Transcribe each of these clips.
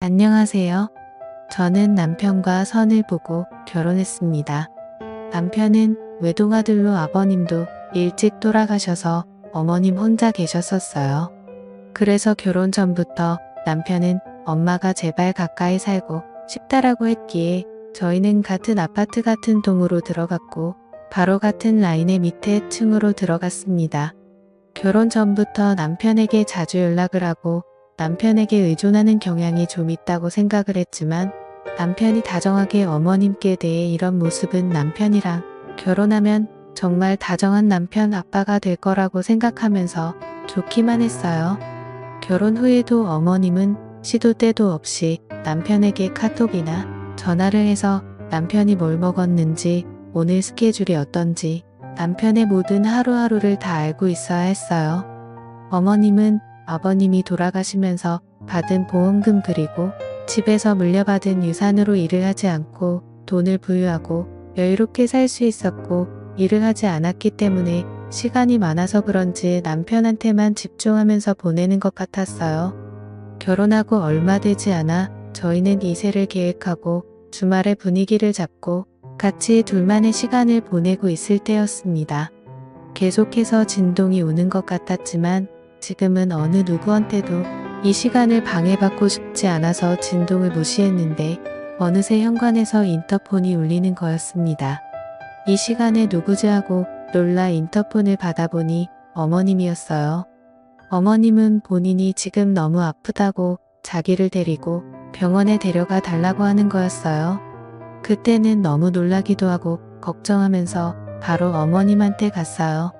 안녕하세요. 저는 남편과 선을 보고 결혼했습니다. 남편은 외동아들로 아버님도 일찍 돌아가셔서 어머님 혼자 계셨었어요. 그래서 결혼 전부터 남편은 엄마가 제발 가까이 살고 싶다라고 했기에 저희는 같은 아파트 같은 동으로 들어갔고 바로 같은 라인의 밑에 층으로 들어갔습니다. 결혼 전부터 남편에게 자주 연락을 하고 남편에게 의존하는 경향이 좀 있다고 생각을 했지만 남편이 다정하게 어머님께 대해 이런 모습은 남편이랑 결혼하면 정말 다정한 남편 아빠가 될 거라고 생각하면서 좋기만 했어요. 결혼 후에도 어머님은 시도 때도 없이 남편에게 카톡이나 전화를 해서 남편이 뭘 먹었는지 오늘 스케줄이 어떤지 남편의 모든 하루하루를 다 알고 있어야 했어요. 어머님은 아버님이 돌아가시면서 받은 보험금 그리고 집에서 물려받은 유산으로 일을 하지 않고 돈을 부유하고 여유롭게 살 수 있었고 일을 하지 않았기 때문에 시간이 많아서 그런지 남편한테만 집중하면서 보내는 것 같았어요. 결혼하고 얼마 되지 않아 저희는 이세를 계획하고 주말에 분위기를 잡고 같이 둘만의 시간을 보내고 있을 때였습니다. 계속해서 진동이 오는 것 같았지만 지금은 어느 누구한테도 이 시간을 방해받고 싶지 않아서 진동을 무시했는데 어느새 현관에서 인터폰이 울리는 거였습니다. 이 시간에 누구지 하고 놀라 인터폰을 받아보니 어머님이었어요. 어머님은 본인이 지금 너무 아프다고 자기를 데리고 병원에 데려가 달라고 하는 거였어요. 그때는 너무 놀라기도 하고 걱정하면서 바로 어머님한테 갔어요.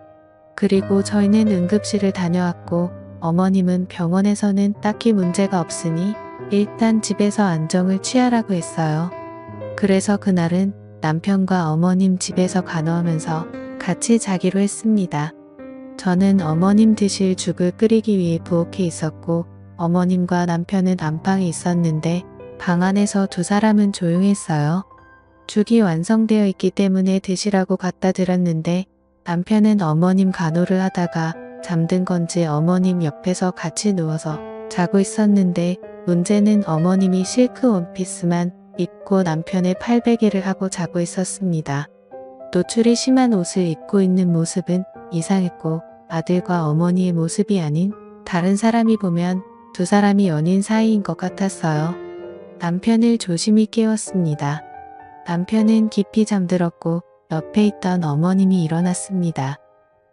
그리고 저희는 응급실을 다녀왔고 어머님은 병원에서는 딱히 문제가 없으니 일단 집에서 안정을 취하라고 했어요. 그래서 그날은 남편과 어머님 집에서 간호하면서 같이 자기로 했습니다. 저는 어머님 드실 죽을 끓이기 위해 부엌에 있었고 어머님과 남편은 안방에 있었는데 방 안에서 두 사람은 조용했어요. 죽이 완성되어 있기 때문에 드시라고 갖다 드렸는데 남편은 어머님 간호를 하다가 잠든 건지 어머님 옆에서 같이 누워서 자고 있었는데 문제는 어머님이 실크 원피스만 입고 남편의 팔베개를 하고 자고 있었습니다. 노출이 심한 옷을 입고 있는 모습은 이상했고 아들과 어머니의 모습이 아닌 다른 사람이 보면 두 사람이 연인 사이인 것 같았어요. 남편을 조심히 깨웠습니다. 남편은 깊이 잠들었고 옆에 있던 어머님이 일어났습니다.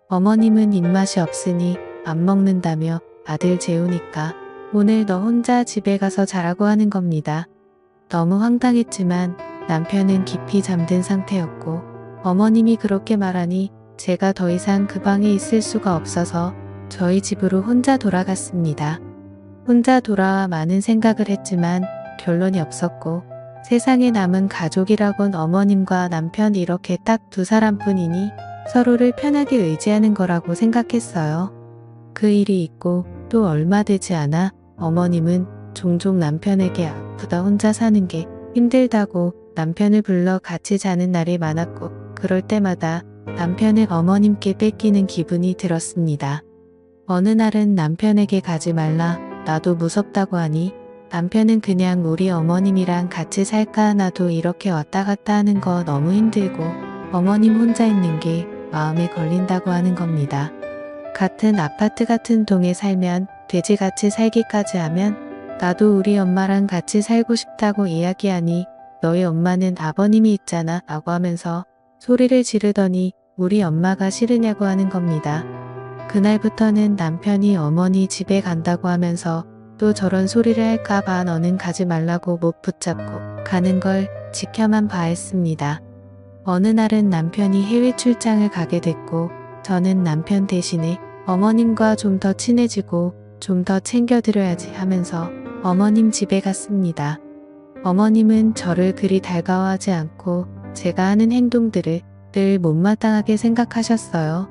어머님은 입맛이 없으니 안 먹는다며 아들 재우니까 오늘 너 혼자 집에 가서 자라고 하는 겁니다. 너무 황당했지만 남편은 깊이 잠든 상태였고 어머님이 그렇게 말하니 제가 더 이상 그 방에 있을 수가 없어서 저희 집으로 혼자 돌아갔습니다. 혼자 돌아와 많은 생각을 했지만 결론이 없었고 세상에 남은 가족이라곤 어머님과 남편 이렇게 딱 두 사람뿐이니 서로를 편하게 의지하는 거라고 생각했어요. 그 일이 있고 또 얼마 되지 않아 어머님은 종종 남편에게 아프다 혼자 사는 게 힘들다고 남편을 불러 같이 자는 날이 많았고 그럴 때마다 남편을 어머님께 뺏기는 기분이 들었습니다. 어느 날은 남편에게 가지 말라 나도 무섭다고 하니 남편은 그냥 우리 어머님이랑 같이 살까 나도 이렇게 왔다 갔다 하는 거 너무 힘들고 어머님 혼자 있는 게 마음에 걸린다고 하는 겁니다. 같은 아파트 같은 동에 살면 돼지같이 살기까지 하면 나도 우리 엄마랑 같이 살고 싶다고 이야기하니 너희 엄마는 아버님이 있잖아 라고 하면서 소리를 지르더니 우리 엄마가 싫으냐고 하는 겁니다. 그날부터는 남편이 어머니 집에 간다고 하면서 또 저런 소리를 할까봐 너는 가지 말라고 못 붙잡고 가는 걸 지켜만 봐 했습니다. 어느 날은 남편이 해외 출장을 가게 됐고 저는 남편 대신에 어머님과 좀 더 친해지고 좀 더 챙겨드려야지 하면서 어머님 집에 갔습니다. 어머님은 저를 그리 달가워하지 않고 제가 하는 행동들을 늘 못마땅하게 생각하셨어요.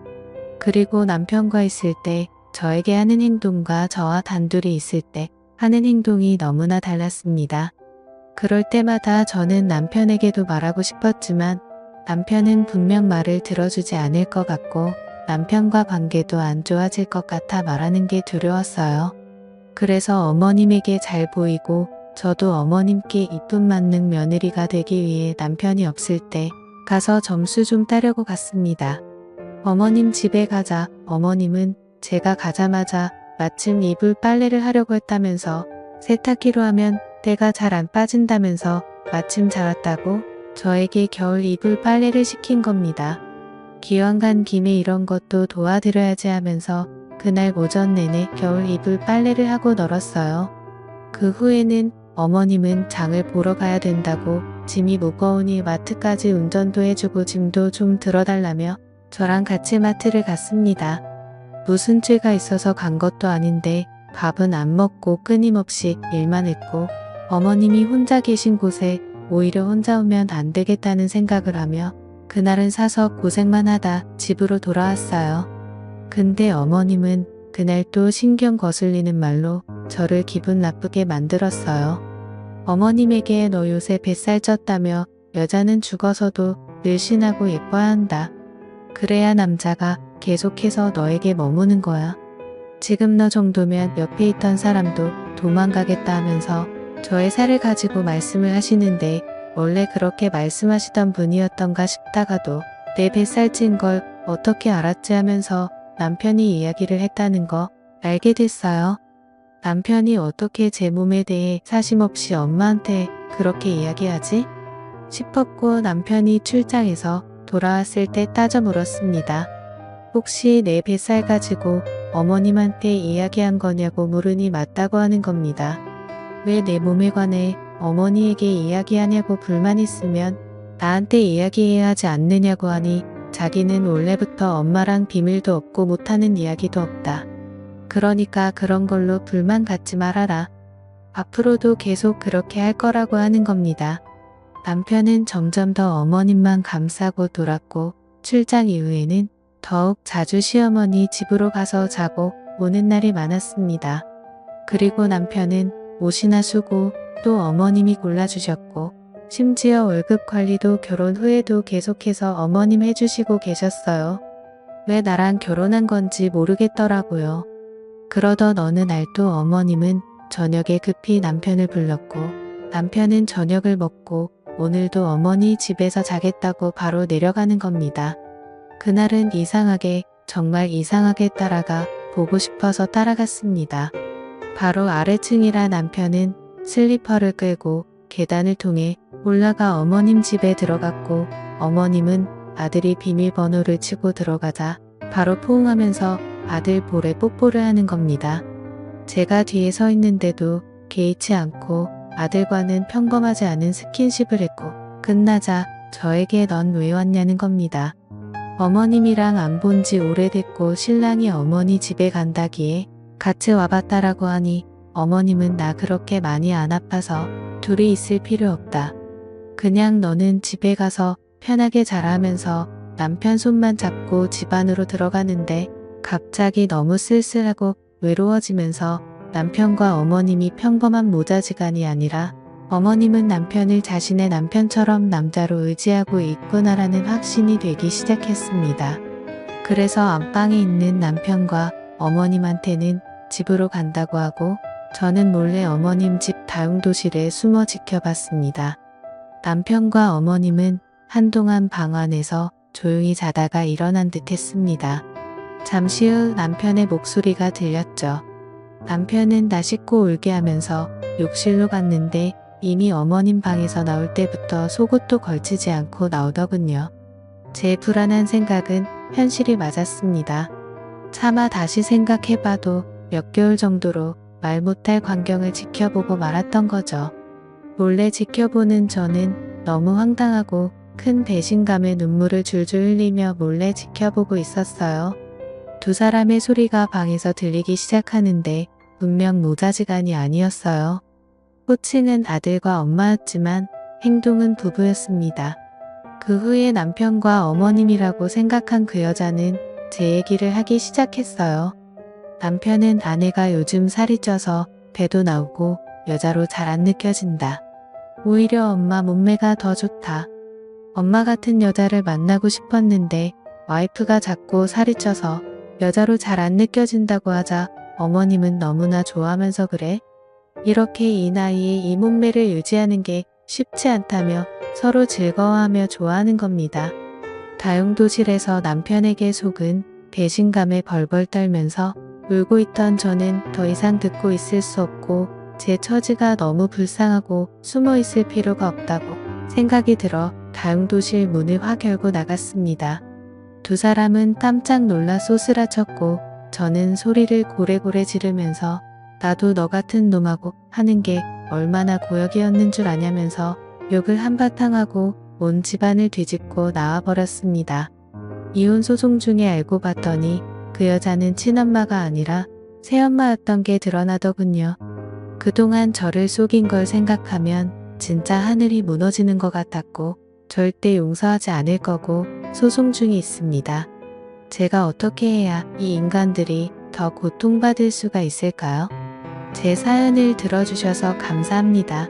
그리고 남편과 있을 때 저에게 하는 행동과 저와 단둘이 있을 때 하는 행동이 너무나 달랐습니다. 그럴 때마다 저는 남편에게도 말하고 싶었지만 남편은 분명 말을 들어주지 않을 것 같고 남편과 관계도 안 좋아질 것 같아 말하는 게 두려웠어요. 그래서 어머님에게 잘 보이고 저도 어머님께 이쁨 만능 며느리가 되기 위해 남편이 없을 때 가서 점수 좀 따려고 갔습니다. 어머님 집에 가자 어머님은 제가 가자마자 마침 이불 빨래를 하려고 했다면서 세탁기로 하면 때가 잘 안 빠진다면서 마침 잘 왔다고 저에게 겨울 이불 빨래를 시킨 겁니다. 기왕 간 김에 이런 것도 도와드려야지 하면서 그날 오전 내내 겨울 이불 빨래를 하고 널었어요. 그 후에는 어머님은 장을 보러 가야 된다고 짐이 무거우니 마트까지 운전도 해주고 짐도 좀 들어달라며 저랑 같이 마트를 갔습니다. 무슨 죄가 있어서 간 것도 아닌데 밥은 안 먹고 끊임없이 일만 했고 어머님이 혼자 계신 곳에 오히려 혼자 오면 안 되겠다는 생각을 하며 그날은 사서 고생만 하다 집으로 돌아왔어요. 근데 어머님은 그날 또 신경 거슬리는 말로 저를 기분 나쁘게 만들었어요. 어머님에게 너 요새 뱃살 쪘다며 여자는 죽어서도 늘씬하고 예뻐야 한다. 그래야 남자가 계속해서 너에게 머무는 거야. 지금 너 정도면 옆에 있던 사람도 도망가겠다 하면서 저의 살을 가지고 말씀을 하시는데 원래 그렇게 말씀하시던 분이었던가 싶다가도 내 뱃살 찐 걸 어떻게 알았지 하면서 남편이 이야기를 했다는 거 알게 됐어요. 남편이 어떻게 제 몸에 대해 사심없이 엄마한테 그렇게 이야기하지? 싶었고 남편이 출장에서 돌아왔을 때 따져 물었습니다. 혹시 내 뱃살 가지고 어머님한테 이야기한 거냐고 물으니 맞다고 하는 겁니다. 왜 내 몸에 관해 어머니에게 이야기하냐고 불만 있으면 나한테 이야기해야 하지 않느냐고 하니 자기는 원래부터 엄마랑 비밀도 없고 못하는 이야기도 없다. 그러니까 그런 걸로 불만 갖지 말아라. 앞으로도 계속 그렇게 할 거라고 하는 겁니다. 남편은 점점 더 어머님만 감싸고 돌았고 출장 이후에는 더욱 자주 시어머니 집으로 가서 자고 오는 날이 많았습니다. 그리고 남편은 옷이나 수고 또 어머님이 골라주셨고 심지어 월급 관리도 결혼 후에도 계속해서 어머님 해주시고 계셨어요. 왜 나랑 결혼한 건지 모르겠더라고요. 그러던 어느 날 또 어머님은 저녁에 급히 남편을 불렀고 남편은 저녁을 먹고 오늘도 어머니 집에서 자겠다고 바로 내려가는 겁니다. 그날은 이상하게 정말 이상하게 따라가 보고 싶어서 따라갔습니다. 바로 아래층이라 남편은 슬리퍼를 끌고 계단을 통해 올라가 어머님 집에 들어갔고 어머님은 아들이 비밀번호를 치고 들어가자 바로 포옹하면서 아들 볼에 뽀뽀를 하는 겁니다. 제가 뒤에 서 있는데도 개의치 않고 아들과는 평범하지 않은 스킨십을 했고 끝나자 저에게 넌 왜 왔냐는 겁니다. 어머님이랑 안 본 지 오래됐고 신랑이 어머니 집에 간다기에 같이 와봤다라고 하니 어머님은 나 그렇게 많이 안 아파서 둘이 있을 필요 없다. 그냥 너는 집에 가서 편하게 자라면서 남편 손만 잡고 집 안으로 들어가는데 갑자기 너무 쓸쓸하고 외로워지면서 남편과 어머님이 평범한 모자지간이 아니라 어머님은 남편을 자신의 남편처럼 남자로 의지하고 있구나라는 확신이 되기 시작했습니다. 그래서 안방에 있는 남편과 어머님한테는 집으로 간다고 하고 저는 몰래 어머님 집 다용도실에 숨어 지켜봤습니다. 남편과 어머님은 한동안 방 안에서 조용히 자다가 일어난 듯 했습니다. 잠시 후 남편의 목소리가 들렸죠. 남편은 나 씻고 올게 하면서 욕실로 갔는데 이미 어머님 방에서 나올 때부터 속옷도 걸치지 않고 나오더군요. 제 불안한 생각은 현실이 맞았습니다. 차마 다시 생각해봐도 몇 개월 정도로 말 못할 광경을 지켜보고 말았던 거죠. 몰래 지켜보는 저는 너무 황당하고 큰 배신감에 눈물을 줄줄 흘리며 몰래 지켜보고 있었어요. 두 사람의 소리가 방에서 들리기 시작하는데 분명 모자지간이 아니었어요. 호칭은 아들과 엄마였지만 행동은 부부였습니다. 그 후에 남편과 어머님이라고 생각한 그 여자는 제 얘기를 하기 시작했어요. 남편은 아내가 요즘 살이 쪄서 배도 나오고 여자로 잘 안 느껴진다. 오히려 엄마 몸매가 더 좋다. 엄마 같은 여자를 만나고 싶었는데 와이프가 자꾸 살이 쪄서 여자로 잘 안 느껴진다고 하자 어머님은 너무나 좋아하면서 그래? 이렇게 이 나이에 이 몸매를 유지하는 게 쉽지 않다며 서로 즐거워하며 좋아하는 겁니다. 다용도실에서 남편에게 속은 배신감에 벌벌 떨면서 울고 있던 저는 더 이상 듣고 있을 수 없고 제 처지가 너무 불쌍하고 숨어 있을 필요가 없다고 생각이 들어 다용도실 문을 확 열고 나갔습니다. 두 사람은 깜짝 놀라 쏘스라쳤고 저는 소리를 고래고래 지르면서 나도 너 같은 놈하고 하는 게 얼마나 고역이었는 줄 아냐면서 욕을 한바탕 하고 온 집안을 뒤집고 나와버렸습니다. 이혼 소송 중에 알고 봤더니 그 여자는 친엄마가 아니라 새엄마였던 게 드러나더군요. 그동안 저를 속인 걸 생각하면 진짜 하늘이 무너지는 것 같았고 절대 용서하지 않을 거고 소송 중에 있습니다. 제가 어떻게 해야 이 인간들이 더 고통받을 수가 있을까요? 제 사연을 들어주셔서 감사합니다.